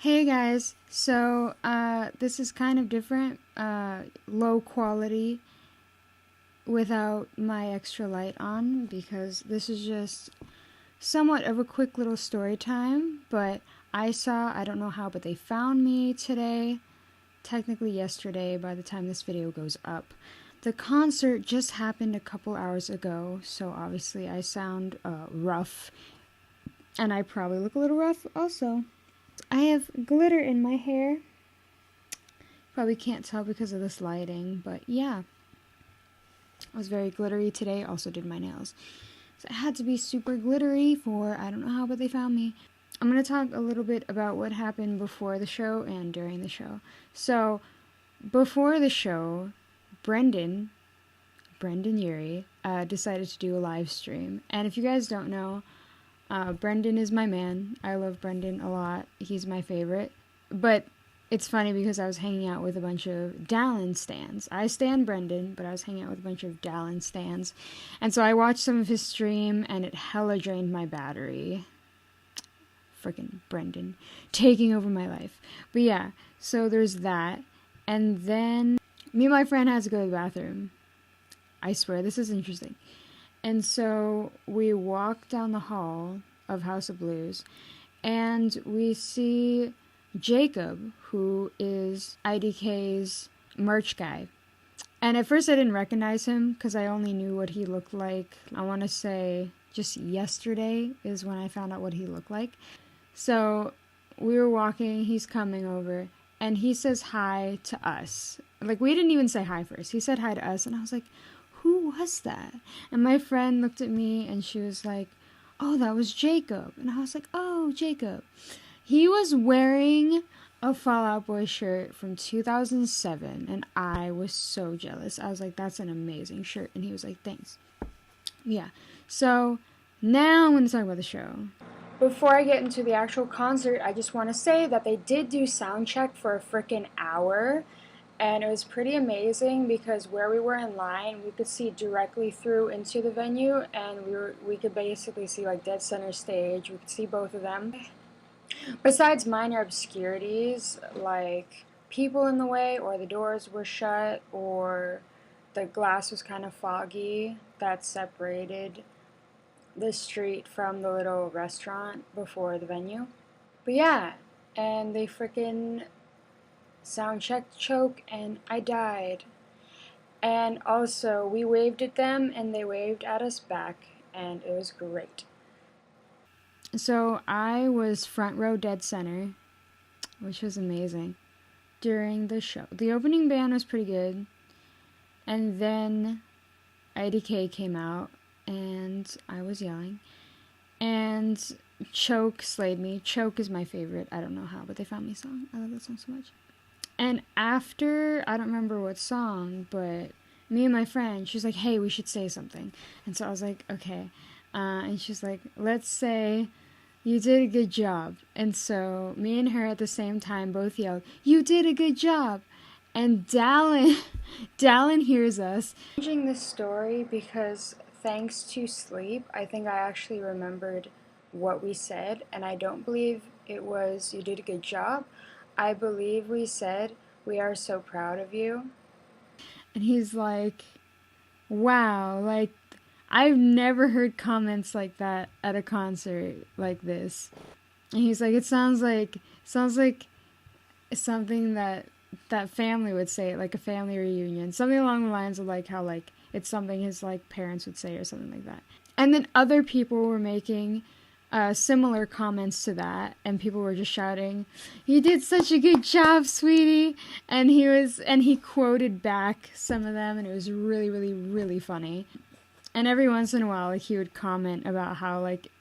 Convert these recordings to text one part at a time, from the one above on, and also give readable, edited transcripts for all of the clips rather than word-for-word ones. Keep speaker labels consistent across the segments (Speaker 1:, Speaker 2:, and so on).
Speaker 1: Hey guys, so this is kind of different, low quality without my extra light on because this is just somewhat of a quick little story time, but I don't know how, but they found me today, technically yesterday by the time this video goes up. The concert just happened a couple hours ago, so obviously I sound rough, and I probably look a little rough also. I have glitter in my hair. Probably can't tell because of this lighting, but yeah. I was very glittery today, also did my nails. So it had to be super glittery for, I don't know how, but they found me. I'm going to talk a little bit about what happened before the show and during the show. So, before the show, Brendan Urie, decided to do a live stream. And if you guys don't know, Brendan is my man. I love Brendan a lot. He's my favorite. But it's funny because I was hanging out with a bunch of Dallon stans. I stan Brendan, but I was hanging out with a bunch of Dallon stans. And so I watched some of his stream, and it hella drained my battery. Frickin' Brendan. Taking over my life. But yeah, so there's that. And then me and my friend had to go to the bathroom. I swear, this is interesting. And so we walk down the hall of House of Blues, and we see Jacob, who is IDK's merch guy. And at first I didn't recognize him because I only knew what he looked like. I want to say just yesterday is when I found out what he looked like. So we were walking, he's coming over, and he says hi to us. Like, we didn't even say hi first. He said hi to us, and I was like, who was that? And my friend looked at me and she was like, oh, that was Jacob. And I was like, oh, Jacob. He was wearing a Fall Out Boy shirt from 2007, and I was so jealous. I was like, that's an amazing shirt. And he was like, thanks. Yeah. So now I'm going to talk about the show. Before I get into the actual concert, I just want to say that they did do sound check for a freaking hour. And it was pretty amazing because where we were in line, we could see directly through into the venue, and we could basically see like dead center stage. We could see both of them. Besides minor obscurities like people in the way, or the doors were shut, or the glass was kind of foggy that separated the street from the little restaurant before the venue. But yeah, and they freaking sound check choke, and I died. And also, we waved at them, and they waved at us back, and it was great. So I was front row dead center, which was amazing, during the show. The opening band was pretty good, and then IDK came out, and I was yelling, and Choke slayed me. Choke is my favorite. I don't know how, but They Found Me song. I love that song so much. And after, I don't remember what song, but me and my friend, she's like, hey, we should say something. And so I was like, okay. And she's like, let's say, you did a good job. And so me and her at the same time both yelled, you did a good job. And Dallon hears us. I'm changing this story because thanks to sleep, I think I actually remembered what we said. And I don't believe it was, you did a good job. I believe we said, we are so proud of you. And he's like, wow, like, I've never heard comments like that at a concert like this. And he's like, it sounds like something that family would say, like a family reunion. Something along the lines of like how like it's something his like parents would say or something like that. And then other people were making similar comments to that, and people were just shouting, you did such a good job, sweetie. And he quoted back some of them, and it was really, really, really funny. And every once in a while, like, he would comment about how like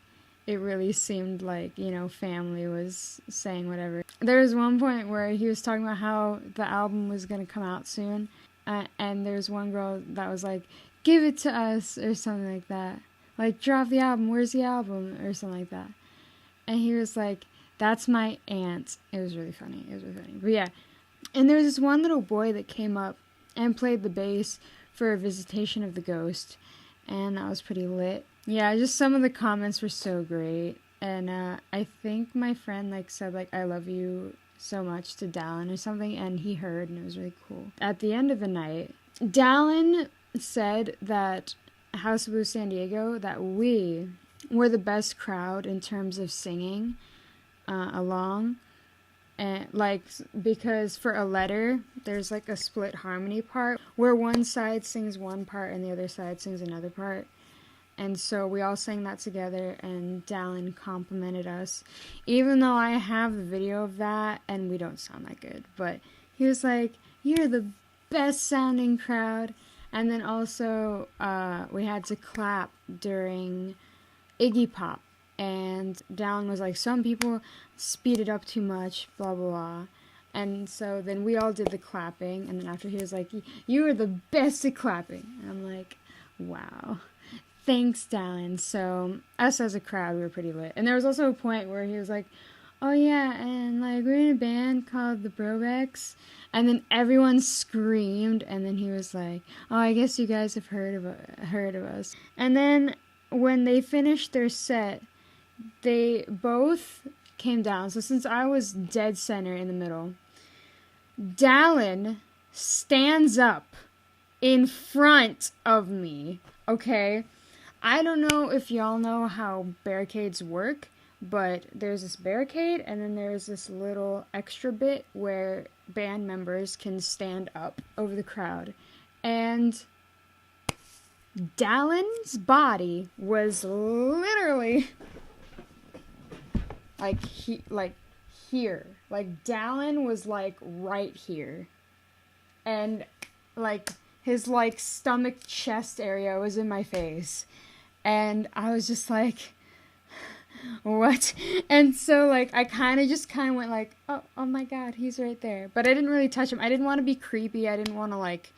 Speaker 1: it really seemed like, you know, family was saying whatever. There was one point where he was talking about how the album was going to come out soon, and there's one girl that was like, give it to us, or something like that. Like, drop the album, where's the album? Or something like that. And he was like, that's my aunt. It was really funny. But yeah. And there was this one little boy that came up and played the bass for a Visitation of the Ghost. And that was pretty lit. Yeah, just some of the comments were so great. And I think my friend like said like I love you so much to Dallon or something, and he heard, and it was really cool. At the end of the night, Dallon said that House of Blues San Diego, that we were the best crowd in terms of singing along. And like, because for a letter there's like a split harmony part where one side sings one part and the other side sings another part, and so we all sang that together, and Dallon complimented us, even though I have the video of that and we don't sound that good, but he was like, you're the best sounding crowd. And then also we had to clap during Iggy Pop, and Dallon was like, some people speed it up too much, blah blah blah. And so then we all did the clapping, and then after he was like, you were the best at clapping. And I'm like, wow, thanks Dallon. So us as a crowd, we were pretty lit. And there was also a point where he was like, oh yeah, and like we're in a band called the Brobecks. And then everyone screamed, and then he was like, oh, I guess you guys have heard of us. And then when they finished their set, they both came down. So since I was dead center in the middle, Dallon stands up in front of me, okay? I don't know if y'all know how barricades work, but there's this barricade, and then there's this little extra bit where band members can stand up over the crowd. And Dallon's body was literally here. Like Dallon was like right here. And like his like stomach chest area was in my face. And I was just like, what? And so like I kind of went like, oh my god, he's right there. But I didn't really touch him. I didn't want to be creepy. I didn't want to like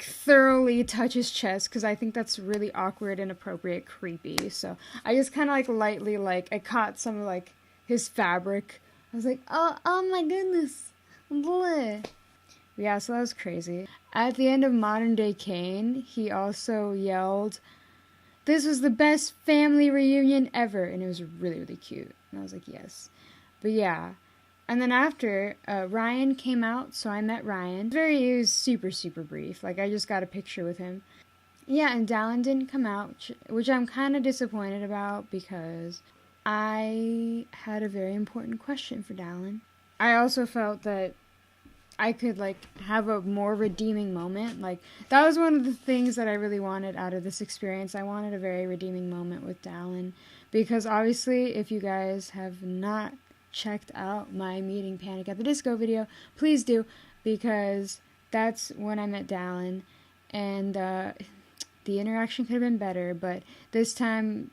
Speaker 1: thoroughly touch his chest, because I think that's really awkward, inappropriate, creepy. So I just kind of like lightly, like I caught some of like his fabric. I was like, oh my goodness, bleh. Yeah, so that was crazy. At the end of Modern Day Kane, he also yelled, this was the best family reunion ever, and it was really, really cute. And I was like, yes. But yeah. And then after, Ryan came out, so I met Ryan. It was super, super brief. Like, I just got a picture with him. Yeah, and Dallon didn't come out, which I'm kind of disappointed about, because I had a very important question for Dallon. I also felt that I could, like, have a more redeeming moment. Like, that was one of the things that I really wanted out of this experience. I wanted a very redeeming moment with Dallon, because obviously, if you guys have not checked out my meeting Panic at the Disco video, please do, because that's when I met Dallon, and the interaction could have been better, but this time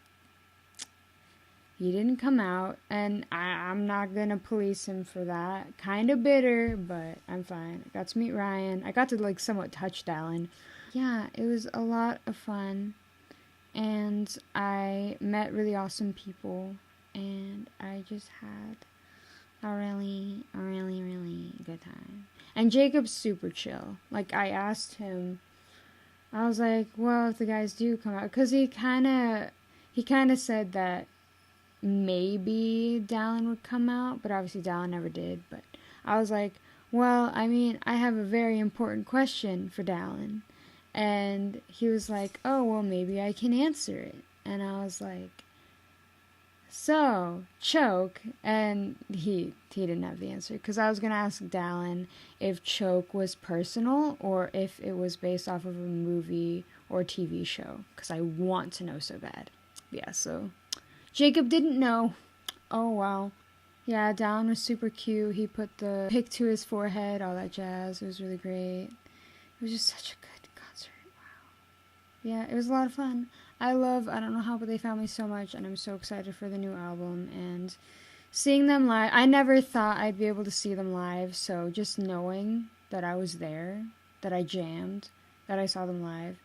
Speaker 1: he didn't come out, and I'm not gonna police him for that. Kind of bitter, but I'm fine. I got to meet Ryan. I got to like somewhat touch Dallon. Yeah, it was a lot of fun, and I met really awesome people, and I just had a really, really, really good time. And Jacob's super chill. Like, I asked him, I was like, well, if the guys do come out, because he kind of said that maybe Dallon would come out, but obviously Dallon never did. But I was like, well, I mean, I have a very important question for Dallon. And he was like, oh, well, maybe I can answer it. And I was like, so, Choke, and he didn't have the answer, because I was going to ask Dallon if Choke was personal, or if it was based off of a movie or TV show, because I want to know so bad. Yeah, so Jacob didn't know. Oh, wow. Yeah, Dallon was super cute. He put the pick to his forehead, all that jazz. It was really great. It was just such a good concert. Wow. Yeah, it was a lot of fun. I don't know how, but they found me so much, and I'm so excited for the new album, and seeing them live. I never thought I'd be able to see them live, so just knowing that I was there, that I jammed, that I saw them live,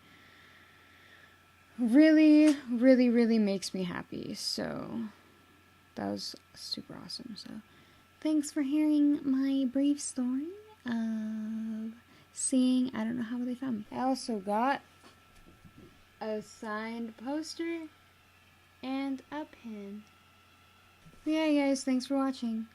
Speaker 1: really, really, really makes me happy. So that was super awesome. So thanks for hearing my brief story of seeing I Don't Know How They Found Me. I also got a signed poster
Speaker 2: and a pin.
Speaker 1: Yeah, guys, thanks for watching.